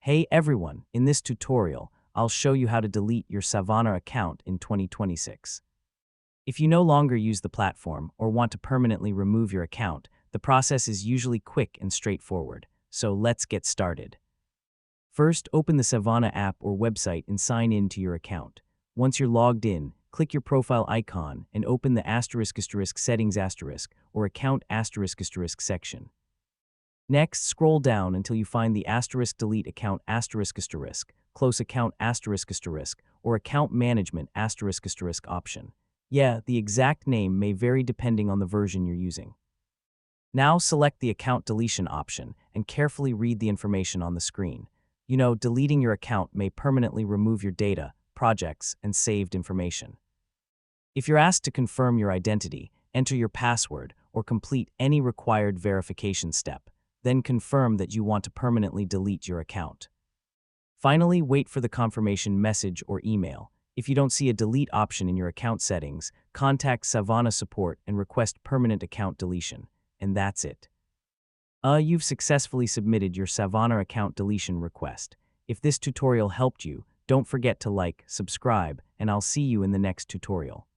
Hey everyone, in this tutorial, I'll show you how to delete your Savana account in 2026. If you no longer use the platform or want to permanently remove your account, the process is usually quick and straightforward, so let's get started. First, open the Savana app or website and sign in to your account. Once you're logged in, click your profile icon and open the *** settings * or account ** section. Next, scroll down until you find the *delete account *, close account *, or account management ** option. Yeah, the exact name may vary depending on the version you're using. Now select the account deletion option and carefully read the information on the screen. You know, deleting your account may permanently remove your data, projects, and saved information. If you're asked to confirm your identity, enter your password, or complete any required verification step, then confirm that you want to permanently delete your account. Finally, wait for the confirmation message or email. If you don't see a delete option in your account settings, contact Savana support and request permanent account deletion. And that's it. You've successfully submitted your Savana account deletion request. If this tutorial helped you, don't forget to like, subscribe, and I'll see you in the next tutorial.